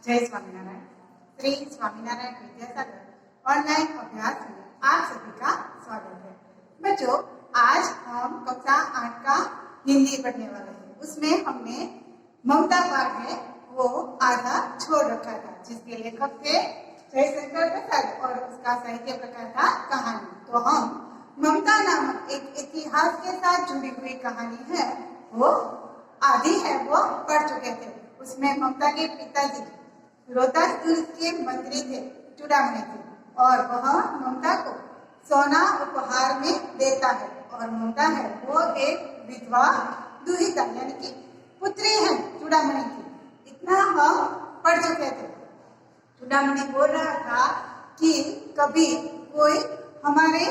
जय स्वामीनारायण। श्री स्वामीनारायण विद्यासागर ऑनलाइन अभ्यास में आप सभी का स्वागत है। बच्चों, आज हम कक्षा 8 का हिंदी पढ़ने वाले हैं। उसमें हमने ममता पाठ है वो आधा छोड़ रखा था, जिसके लेखक थे जयशंकर प्रसाद और उसका साहित्य प्रकार था कहानी। तो हम ममता नामक एक इतिहास के साथ जुड़ी हुई कहानी है वो आधी है वो पढ़ चुके थे। उसमें ममता के पिताजी रोहतास दुर्ग के मंत्री थे, चूड़ामणि थे, और वह ममता को सोना उपहार में देता है। और ममता है वो एक विधवा दुहिता यानी कि पुत्री है चूड़ामणि की। इतना हम पढ़ चुके थे। चूड़ामणि बोल रहा था कि कभी कोई हमारे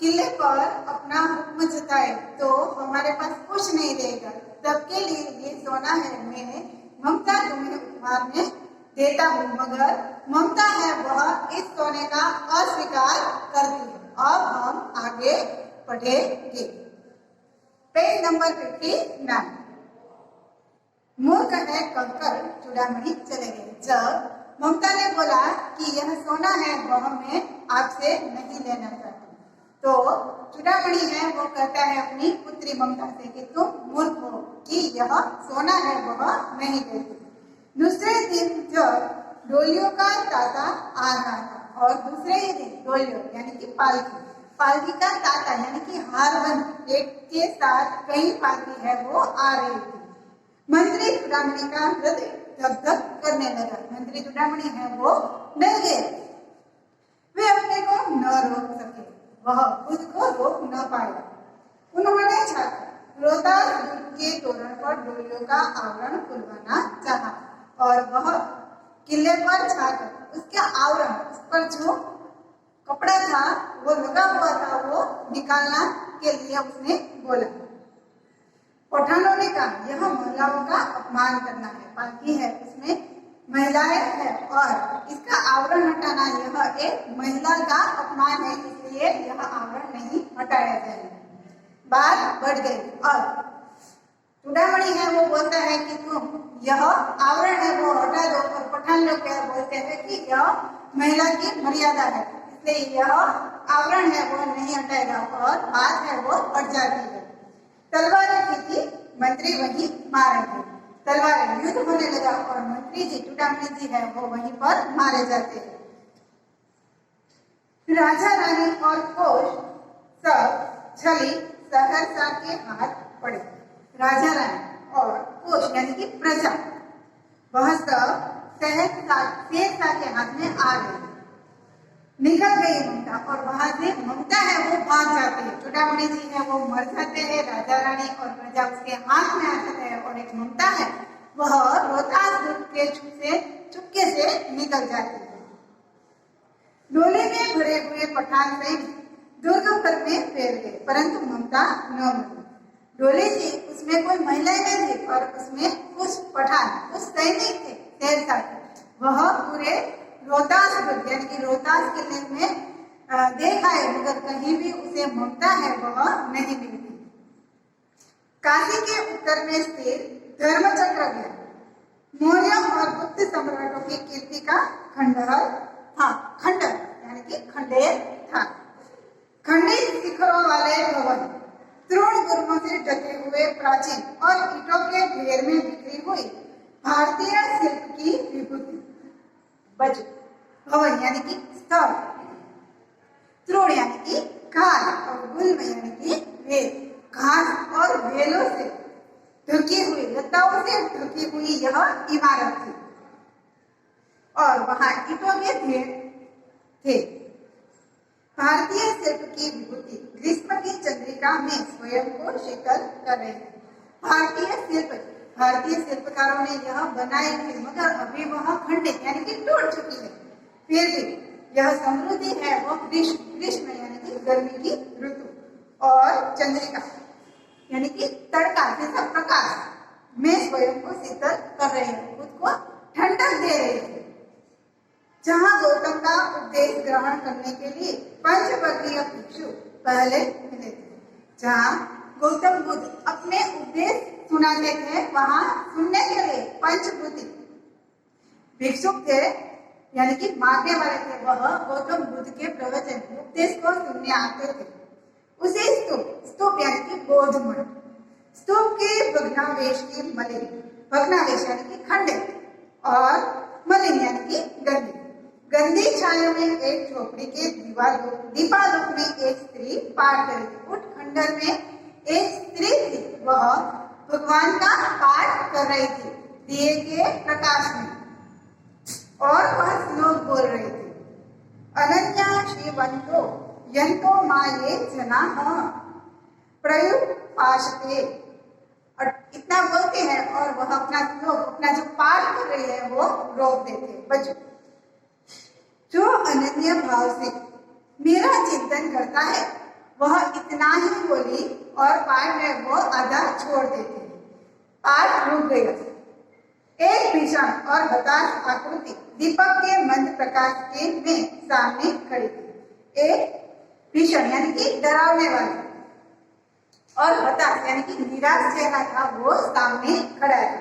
किले पर अपना हुक्म जताए तो हमारे पास कुछ नहीं रहेगा, सबके लिए ये सोना है, मैं ममता तुम्हें उपहार में देता हूँ। मगर ममता है वह इस सोने का अस्वीकार करती है। अब हम आगे पढ़ेंगे। Page number 59। मूर्ख है कहकर चूड़ामणि चले गए। जब ममता ने बोला कि यह सोना है वह मैं आपसे नहीं लेना चाहती, तो चूड़ामणि है वो कहता है अपनी पुत्री ममता से कि तुम मूर्ख हो कि यह सोना है वह नहीं देती। दूसरे दिन जब डोलियों का ताता आ रहा था, और दूसरे ही दिन डोलियों यानी कि पालकी का ताता यानी कि हारबंद एक के साथ कई पालकी है वो आ रही थी। मंत्री चूड़ामणि का हृदय धक धक करने लगा। मंत्री चूड़ामणि है वो डर गए। वे अपने को न रोक सके, वह खुद को रोक न पाए। उन्होंने रोहतास दुर्ग के तोरण पर डोलियों का आवरण खुलवाना चाहा, और वह किले पर छाकर उसके आवरण, उस पर जो कपड़ा था वो लगा हुआ था, वो निकालना के लिए उसने बोला। पठानों ने कहा यह महिलाओं का अपमान करना है, पालकी है उसमें महिलाएं है और इसका आवरण हटाना यह एक महिला का अपमान है, इसलिए यह आवरण नहीं हटाया जाएगा। बात बढ़ गई और चूड़ामणि है वो बोलता है कि तुम यह आवरण है वो हटा दो, और पठान लोग क्या बोलते हैं कि यह महिला की मर्यादा है, इसलिए यह आवरण है वो नहीं हटाएगा, और बात है वो बढ़ जाती है। तलवारें खींची, मंत्री वहीं मारे गए। तलवारें युद्ध होने लगा और मंत्री जी चूड़ामणि जी है वो वहीं पर मारे जाते हैं। राजा रानी और कोष सब छली सहरसा के हाथ पड़े। राजा रानी और कोष यानी कि प्रजा वह सब सहरसा के हाथ में आ गए। निकल गई ममता, और वहां से ममता है वो भाग जाती है। चूड़ामणि जी है वो मर जाते हैं। राजा रानी और प्रजा उसके हाथ में आ जाते हैं, और एक ममता है वह रोहतास दुर्ग के चुपके से निकल जाती है। डोले में भरे हुए पठान सैनिक दुर्ग भर में फैल गए, परंतु ममता न मिली। डोले थी उसमें कोई महिलाएं नहीं थी, और उसमें कुछ पठान, कुछ सैनिक थे सहरसा के। वह पूरे रोहतास दुर्ग यानी कि रोहतास किले में देखा है, मगर कहीं भी उसे ममता है वह नहीं मिलती। काशी के उत्तर में स्थित धर्मचक्र गया। मौर्य और गुप्त सम्राटों की कीर्ति का खंडहर था। खंडहर यानी कि खंडेर था। खंडित शिखरों वाले भवन, तृण गुर्मों से ढके हुए प्राचीन और ईंटों के ढेर में बिखरी हुई भारतीय शिल्प की विभूति। भवन यानी कि स्थल, तृण यानी कि घास, और गुल्म यानी कि वेल, घास और वेलों से ढकी हुई, लताओं से ढकी हुई यह इमारत थी, और वहां ईंटों के ढेर थे। भारतीय शिल्प की विभूति ग्रीष्म की चंद्रिका में स्वयं को शीतल कर रही है। भारतीय शिल्पकारों ने यह बनाई थी, मगर अभी वह खंडित यानी कि टूट चुकी है। फिर भी यह समृद्धि है वो ग्रीष्म यानी कि गर्मी की ऋतु, और चंद्रिका यानी कि तड़का जैसा प्रकाश में स्वयं को शीतल कर रही है, खुद को ठंडक दे रही है। जहाँ गौतम का उपदेश ग्रहण करने के लिए पंचवर्गीय भिक्षु पहले मिले थे, जहाँ गौतम बुद्ध अपने उपदेश सुनाते थे, वहां सुनने के लिए पंचभूति भिक्षुक थे यानी कि मांगने वाले थे, वह गौतम बुद्ध के प्रवचन उपदेश को सुनने आते थे। उसे स्तूप यानी कि बौद्ध मठ, स्तूप के भग्नावशेष की मलिन, भग्नावशेष यानी कि खंडित और मलिन यानी कि गंदी, गंदी छाया में एक झोपड़ी के दीपालोक में एक स्त्री पाठ कर रही थी। उठ खंडर में एक स्त्री थी, वह भगवान का पाठ कर रही थी दिए के प्रकाश में, और वह श्लोक बोल रही थी, अनन्या श्रीवंतो यंतो माये जना प्रयुक्त पाशते। और इतना बोलते हैं और वह अपना श्लोक, अपना जो पाठ कर रही है वो रोक देते हैं। बच्चों, जो अनन्य भाव से मेरा चिंतन करता है वह इतना ही बोली और पाठ है वो आधा छोड़ देते हैं। पाठ रुक गया। एक भीषण और हताश आकृति दीपक के मंद प्रकाश के में सामने खड़ी थी। एक भीषण यानी कि डरावने वाला और हताश यानी कि निराश चेहरा था वो सामने खड़ा था।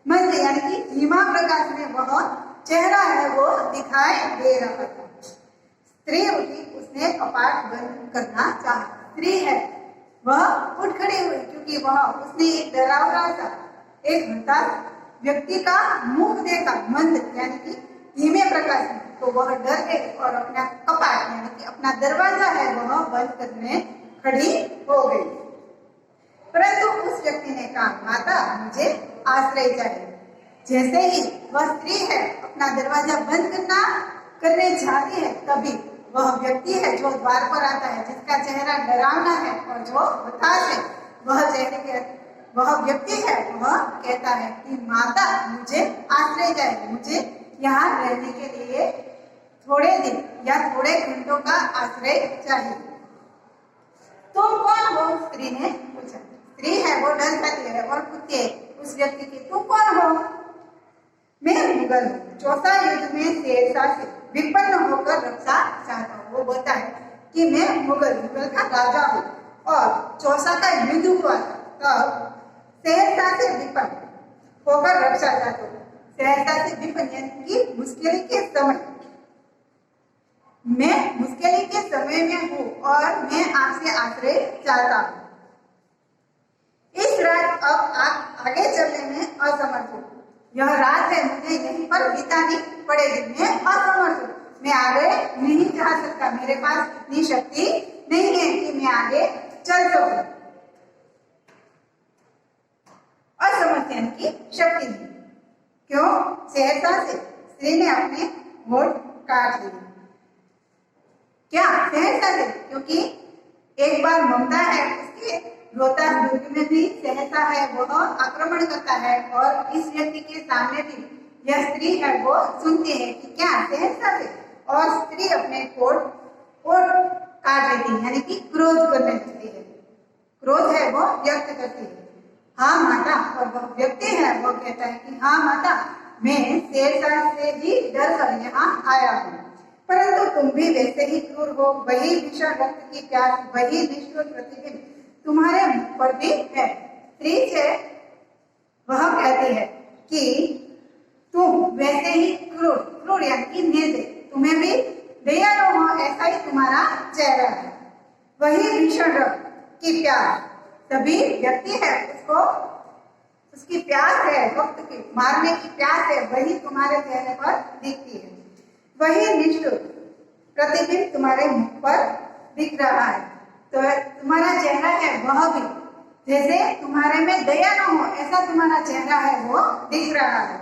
मंद यानी कि धीमा प्रकाश में वह चेहरा है वो दिखाई दे रहा था। स्त्री उठी, उसने कपाट बंद करना चाहा। स्त्री है वह उठ खड़ी हुई क्योंकि वह उसने एक डरावना सा एक हताश व्यक्ति का मुख देखा, मंद यानी कि धीमे प्रकाश में, तो वह डर गई और अपना कपाट यानी कि अपना दरवाजा है वह बंद करने खड़ी हो गई। परंतु उस व्यक्ति ने कहा, माता मुझे आश्रय चाहिए। जैसे ही वह स्त्री है अपना दरवाजा बंद करने जाती है, तभी वह व्यक्ति है जो द्वार पर आता है, जिसका चेहरा डरावना है और जो हताश है, वह व्यक्ति है वह कहता है कि माता मुझे आश्रय चाहिए, मुझे यहाँ रहने के लिए थोड़े दिन या थोड़े घंटों का आश्रय चाहिए। तुम कौन हो? स्त्री ने पूछा। स्त्री है वो डर जाती है और पूछती है उस व्यक्ति की, तुम कौन हो? मैं मुगल हूँ, चौसा युद्ध में शेरशाह से विपन्न होकर रक्षा चाहता हूँ। वो बोलता है कि मैं मुगल का राजा हूँ और चौसा का युद्ध हुआ तब शेरशाह से विपन्न होकर रक्षा चाहता हूँ। शेरशाह से विपन्न यानी कि मुश्किल के समय, मैं मुश्किल के समय में हूँ और मैं आपसे आश्रय चाहता हूँ। इस रात अब आप आगे चलने में असमर्थ हूँ। यह रात है, मुझे यहीं पर बितानी पड़ेगी। मैं असमर्थ हूँ, मैं आगे नहीं जा सकता, मेरे पास इतनी शक्ति नहीं है कि मैं आगे चल सकूं। असमर्थ यानी कि शक्ति नहीं। क्यों? शेरशाह से स्त्री ने अपने होठ काट लिए। क्या? शेरशाह से? क्योंकि एक बार ममता है उसके रोहतास दुर्ग में भी शेरशाह है वह आक्रमण करता है और इस व्यक्ति के सामने भी यह स्त्री है वो सुनती है कि क्या शेरशाह से, और स्त्री अपने होठ काट लेती है यानी कि क्रोध करने लगती है। क्रोध है वो व्यक्त करती है, हाँ माता। और वह व्यक्ति है वो कहता है कि हाँ माता, मैं शेरशाह से भी डर कर यहाँ आया हूँ, परंतु तुम भी वैसे ही क्रूर हो। वही भीषण रक्त की प्यास, वही निष्ठुर प्रतिबिंब तुम्हारे मुख पर भी है। स्त्री से वह कहती है कि तुम वैसे ही क्रूर यानी कि निर्दयी, तुम्हें भी दया न हो, ऐसा ही तुम्हारा चेहरा है। वही भीषण रक्त की प्यास, सभी व्यक्ति है उसको उसकी प्यास है, वक्त की मारने की प्यास है, वही तुम्हारे चेहरे पर दिखती है। वही निष्ठुर प्रतिबिंब तुम्हारे मुख पर दिख रहा है, तो तुम्हारा चेहरा है वह भी जैसे तुम्हारे में दया न हो ऐसा तुम्हारा चेहरा है वो दिख रहा है।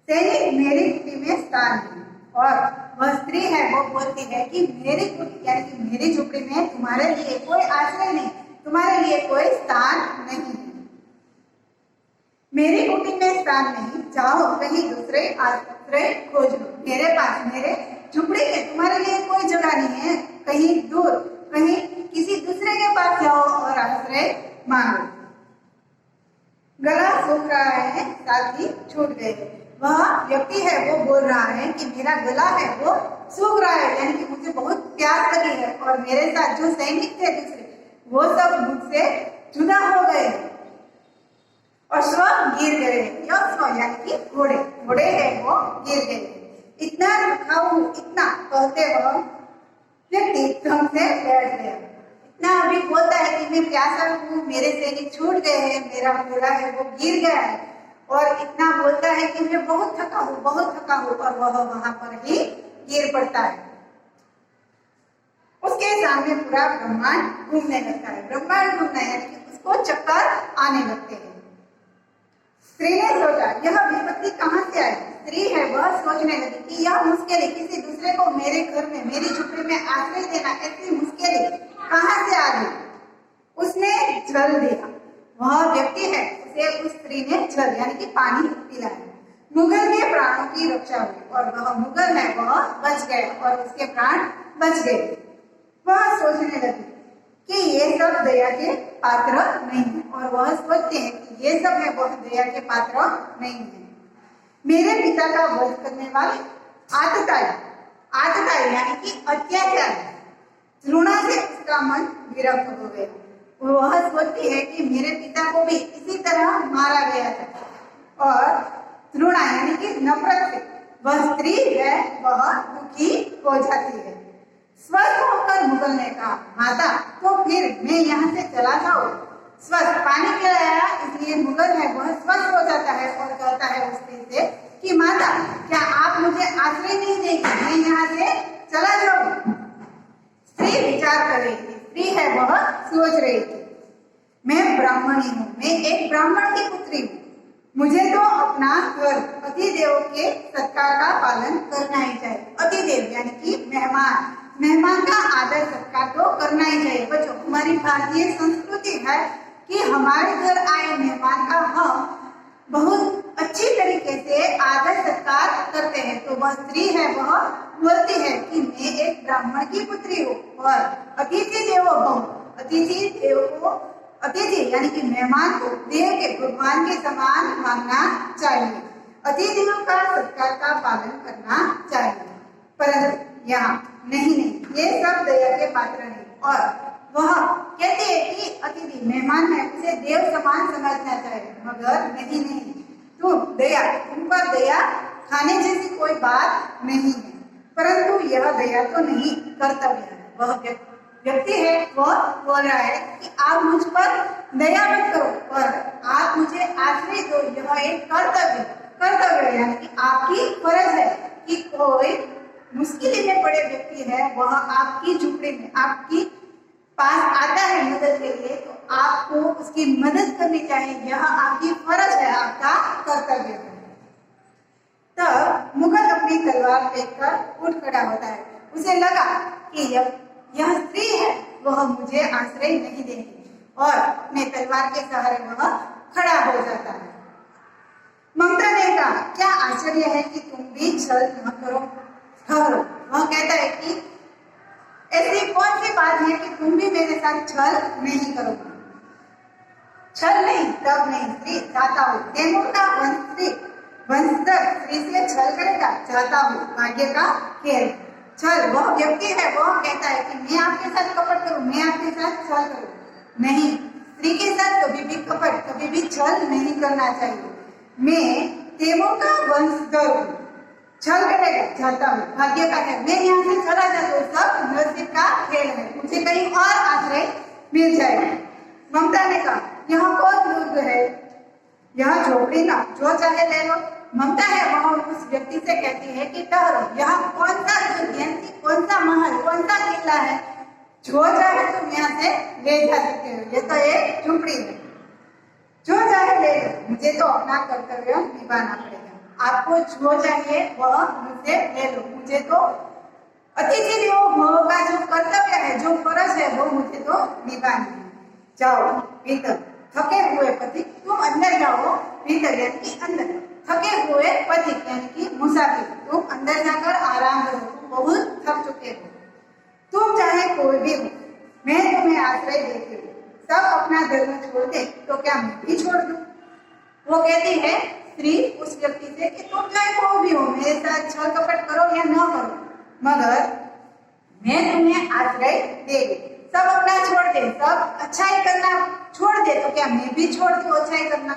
सैनिक मेरी कुटी में स्थान है, और वह स्त्री है वो बोलती है कि मेरी कुटी यानी कि मेरी झोपड़ी में तुम्हारे लिए कोई आश्रय नहीं, तुम्हारे लिए कोई स्थान नहीं है। मेरी कुटी में स्थान नहीं, जाओ कहीं दूसरे आश्रय खोज लो। मेरे पास, मेरे झोपड़ी में तुम्हारे लिए कोई जगह नहीं है, कहीं दूर, कहीं किसी दूसरे के पास जाओ और आश्रय मांगो। गला सूख रहा है, साथी छूट गए। वह व्यक्ति है वो बोल रहा है कि मेरा गला है वो सूख रहा है, यानी कि मुझे बहुत प्यास लगी है और मेरे साथ जो सैनिक थे दूसरे वो सब मुझसे जुदा हो गए और सब गिर गए। यस्व यानी कि घोड़े, घोड़े है वो गिर गए। इतना थका हूँ, इतना कहते वह व्यक्ति एकदम से बैठ गया। इतना अभी बोलता है कि मैं प्यासा हूँ, मेरे सैनिक छूट गए हैं, मेरा घोड़ा है वो गिर गया है, और इतना बोलता है कि मैं बहुत थका हूँ, बहुत थका हूँ, और वह वहां पर ही गिर पड़ता है। उसके सामने पूरा ब्रह्मांड घूमने लगता है। ब्रह्मांड घूमना यानी कि उसको चक्कर आने लगते हैं। स्त्री ने सोचा यह विपत्ति कहाँ से आई। स्त्री है वह सोचने लगी कि यह मुश्किलें किसी दूसरे को मेरे घर में, मेरी झोपड़ी में आश्रय देना, ऐसी मुश्किलें कहाँ से आ गई। उसने जल दिया। वह व्यक्ति है, उसे उस स्त्री ने जल यानी कि पानी पिलाया। मुगल के प्राणों की रक्षा हुई और वह मुगल है वह बच गए और उसके प्राण बच गए। वह सोचने लगी कि ये सब दया के पात्र नहीं है, और वह सोचते हैं कि ये सब है वह दया के पात्र नहीं है। मेरे पिता का वध करने वाले आतताई, आतताई यानी कि अत्याचारी, घृणा से उसका मन विरक्त हो गया। वह सोचती है कि मेरे पिता को भी इसी तरह मारा गया था, और घृणा यानी कि नफरत से वह स्त्री है वह दुखी हो जाती है। स्वस्थ होकर मुगल ने कहा माता तो फिर मैं यहाँ से चला जाऊँ। स्वस्थ पानी पिलाया इसलिए मुगल है वह स्वस्थ हो जाता है और कहता है उस स्त्री से कि माता क्या आप मुझे आश्रय नहीं देंगी, मैं यहाँ से चला जाऊँ। स्त्री विचार कर रही थी, स्त्री है वह सोच रही थी मैं ब्राह्मणी हूँ, मैं एक ब्राह्मण की पुत्री हूँ, मुझे तो अपना घर अतिदेव के सत्कार का पालन करना ही चाहिए। अतिदेव यानी कि मेहमान, मेहमान का आदर सत्कार तो करना ही चाहिए। बच्चों हमारी भारतीय संस्कृति है कि हमारे घर आए मेहमान का हम बहुत अच्छी तरीके से आदर सत्कार करते हैं। तो वह स्त्री है वह बोलती है कि मैं एक ब्राह्मण की पुत्री हूँ और अतिथि देवो भव, अतिथि देव को, अतिथि यानी कि मेहमान को देव के, भगवान के समान मानना चाहिए, अतिथियों का सत्कार का पालन करना चाहिए। परंतु यहाँ नहीं, ये सब दया के पात्र नहीं। और वह कहते हैं कि अतिथि मेहमान है उसे देव समान समझना चाहिए, मगर नहीं, तुम दया, तुम पर दया खाने जैसी कोई बात नहीं है। परंतु यह दया तो नहीं, कर्तव्य है। वह व्यक्ति है वह बोल रहा है कि आप मुझ पर दया मत करो, पर आप मुझे आश्रय दो, यह एक कर्तव्य यानी कि आपकी फर्ज है कि कोई मुश्किल में पड़े व्यक्ति है वह आपकी झुपड़ी में आपकी पास आता है मदद के लिए, तो आपको उसकी मदद करनी चाहिए, यह आपकी फर्ज है, आपका कर्तव्य है। तब मुगल अपनी तलवार फेंककर उठ खड़ा होता है। उसे लगा कि यह स्त्री है वह मुझे आश्रय नहीं देगी, और अपने तलवार के सहारे वह खड़ा हो जाता है। ममता ने कहा क्या आश्चर्य है कि तुम भी छल न करो, ठहरो। वह कहता है कि ऐसी कौन सी बात है कि तुम भी मेरे साथ छल नहीं करोगे। छल नहीं, तब नहीं, स्त्री चाहता हूँ, तैमूर का वंशधर स्त्री से छल करेगा, चाहता हूँ, भाग्य का खेल। छल वह व्यक्ति है वह कहता है कि मैं आपके साथ कपट करूं, मैं आपके साथ छल करूं। नहीं, स्त्री के साथ कभी भी कपट, कभी भी छल नहीं करना चाहिए। मैं तैमूर का वंशधर हूँ, छल करेगा चाहता हूँ, भाग्य का है, मैं यहाँ से चला जाता हूँ, सब नसीब का खेल है, मुझे कहीं और आश्रय मिल जाएगा। ममता ने कहा यहाँ कौन दुर्ग है, यहाँ झोपड़ी ना, जो चाहे ले लो। ममता है वह उस व्यक्ति से कहती है कि ठहरो, यहाँ कौन सा दुर्ग यानी कौन सा महल, कौन सा किला है, जो चाहे तुम यहाँ से ले जा सकते हो, ये तो एक झोपड़ी है, जो चाहे ले लो, मुझे तो अपना कर्तव्य निभाना पड़ेगा। आपको जो चाहिए वह मुझसे ले लो, मुझे तो अतिथि देवो भव का जो कर्तव्य है, जो फर्ज है वो मुझे तो निभानी है। जाओ भीतर, थके हुए पथिक तुम अंदर जाओ, भीतर यानी कि अंदर, थके हुए पथिक यानी कि मुसाफिर तुम अंदर जाकर आराम करो, तुम बहुत थक चुके हो, तुम चाहे कोई भी हो, मैं तुम्हें आश्रय देती हूँ। सब अपना धर्म छोड़ दे तो क्या मैं भी छोड़ दूं? वो कहती है स्त्री उस व्यक्ति से कि तुम चाहे कोई भी हो, मेरे साथ छल कपट करो या न करो, मगर मैं तुम्हें आश्रय देगी। सब अपना छोड़ दे, सब अच्छाई करना छोड़ दे तो क्या मैं भी छोड़ दूं अच्छाई करना?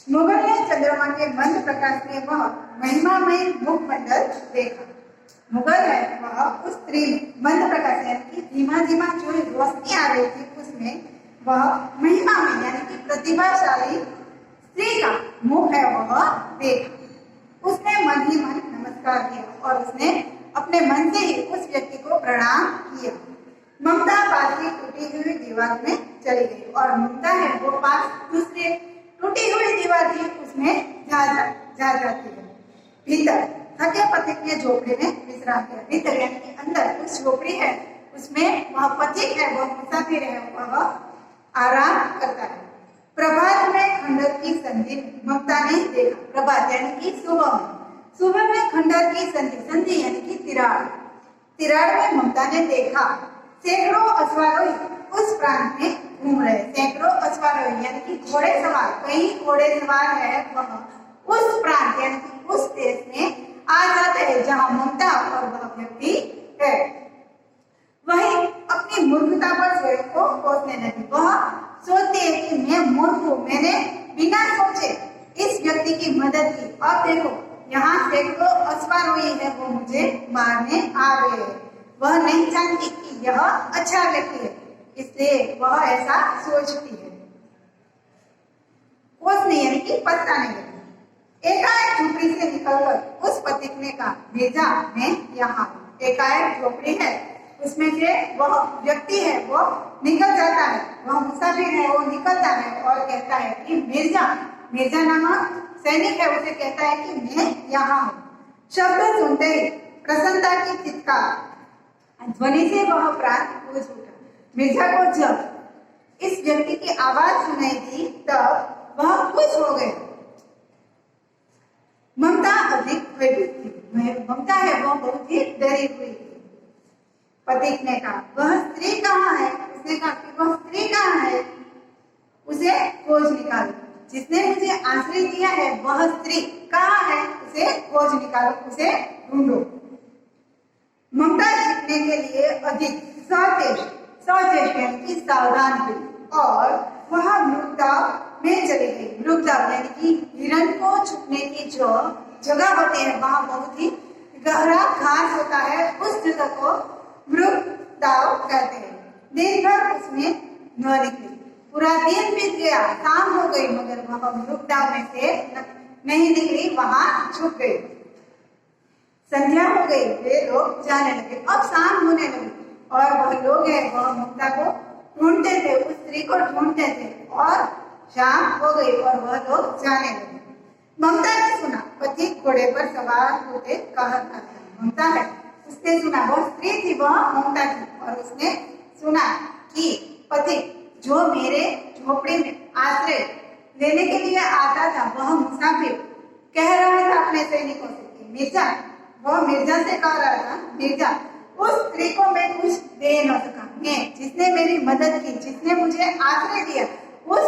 मुगल ने चंद्रमा के मंद प्रकाश में वह महिमामय मुखमंडल देखा। मुगल है वह उस स्त्री मंद प्रकाश यानी कि धीमा धीमा जो रोशनी आ रही थी उसमें वह महिमा में यानी कि प्रतिभाशाली स्त्री का मुख है वह देखा। उसने मन ही मन नमस्कार किया और उसने अपने मन से ही उस व्यक्ति को प्रणाम किया। ममता पास की टूटी हुई दीवार में चली गई और ममता है वो पास दूसरे टूटी हुई दीवार थी उसमें जा जाती है। भीतर थके पथिक ने झोपड़ी में विश्राम किया। भीतर यानी कि अंदर उस झोपड़ी है उसमें वह पथिक है वह मुसाफिर है वह आराम करता है। प्रभात में खंडर की संधि ममता ने देखा। प्रभात यानी कि सुबह में खंडर की संधि यानी कि तिराड़ में ममता ने देखा सैकड़ों अश्वारोही उस प्रांत में घूम रहे। सैकड़ों अश्वारोही यानी कि घोड़े सवार कई घोड़े सवार है वह उस प्रांत यानी कि उस देश में आ जाते हैं जहाँ ममता और वह व्यक्ति है। वही अपनी मूर्खता पर स्वयं को कोसने लगी। वह सोचती है कि मैं मूर्ख हूँ, मैंने बिना सोचे इस व्यक्ति की मदद की। अब देखो यहाँ सैकड़ों अश्वारोही है वो मुझे मारने आ रहे हैं। वह नहीं जानती कि यह अच्छा व्यक्ति है इसलिए वह ऐसा सोचती है। कोसने यानी कि पछताने लगी। एकाएक झोपड़ी से निकलकर उस पथिक ने कहा मिर्जा मैं यहाँ। एकाएक झोपड़ी है उसमें से वह व्यक्ति है वो निकल जाता है वह मुसाफिर है वो निकलता है और कहता है कि मिर्जा नामक सैनिक है उसे कहता है कि मैं यहाँ हूँ। शब्द सुनते ही प्रसन्नता की चित्कार ध्वनि से वह प्राण गूंज उठा। मिर्जा को जब इस व्यक्ति की आवाज सुनाई दी तब वह खुश हो गए। ममता अधिक भयभीत थी। ममता है वह बहुत ही डरी हुई थी। पथिक ने कहा वह स्त्री कहाँ है? उसने कहा कि वह स्त्री कहाँ है? उसे खोज निकालो। जिसने मुझे आश्रय दिया है वह स्त्री कहाँ है? उसे खोज निकालो, उसे ढूंढो। ममता जीतने के लिए अधिक सचेत यानी कि सावधान हुई और वह मृगदा में चली गई। मृगदा यानी कि हिरण को छुपने की जो जगह होती है वहां बहुत ही गहरा घास होता है उस जगह को मृगदाव कहते हैं। दिन भर उसमें न निकली। पूरा दिन बीत गया, शाम हो गई मगर वह मृगदाव में से नहीं निकली, वहां छुप गई। संध्या हो गई, वे लोग जाने लगे। अब शाम होने लगी और वह लोग है वह ममता को ढूंढते थे, उस स्त्री को ढूंढते थे और शाम हो गई और वह लोग जाने लगे। ममता ने सुना पथिक घोड़े पर सवार होते कहा था। ममता है उसने सुना, वह स्त्री थी वह ममता थी और उसने सुना कि पथिक जो मेरे झोपड़ी में आश्रय लेने के लिए आता था वह मुसाफिर कह रहा था अपने सैनिकों से कि मिर्जा, वह मिर्जा से कह रहा था मिर्जा उस स्त्री को मैं कुछ दे न सका। मैं जिसने मेरी मदद की, जिसने मुझे आश्रय दिया, उस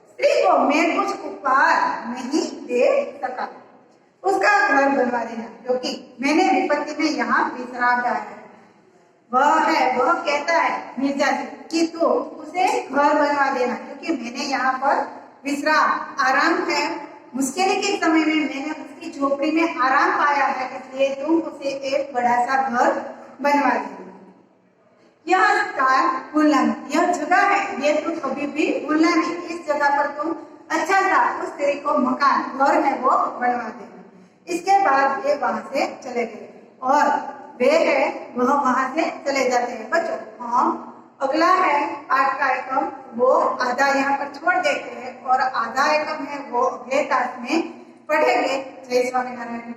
स्त्री को मैं कुछ उपहार नहीं दे सका। उसका घर बनवा देना क्योंकि मैंने विपत्ति में यहाँ विश्राम डाला है। वह कहता है मिर्जा से कि तू उसे घर बनवा देना क्योंकि मैंने यहाँ पर विश्राम आराम है। मुश्किल के समय में मैंने उसकी झोपड़ी में आराम पाया है इसलिए तुम उसे एक बड़ा सा घर बनवा देना। यह स्थान भूलना नहीं, यह जगह है ये तुम कभी भी भूलना नहीं। इस जगह पर तुम अच्छा सा उस स्त्री को मकान घर है वो बनवा देना। इसके बाद वे वहां से चले गए और वे है वह वहां से चले जाते हैं। बच्चों हम अगला है पाठ का एकम वो आधा यहाँ पर छोड़ देते हैं और आधा एकम है वो अगले क्लास में पढ़ेंगे। जय स्वामीनारायण।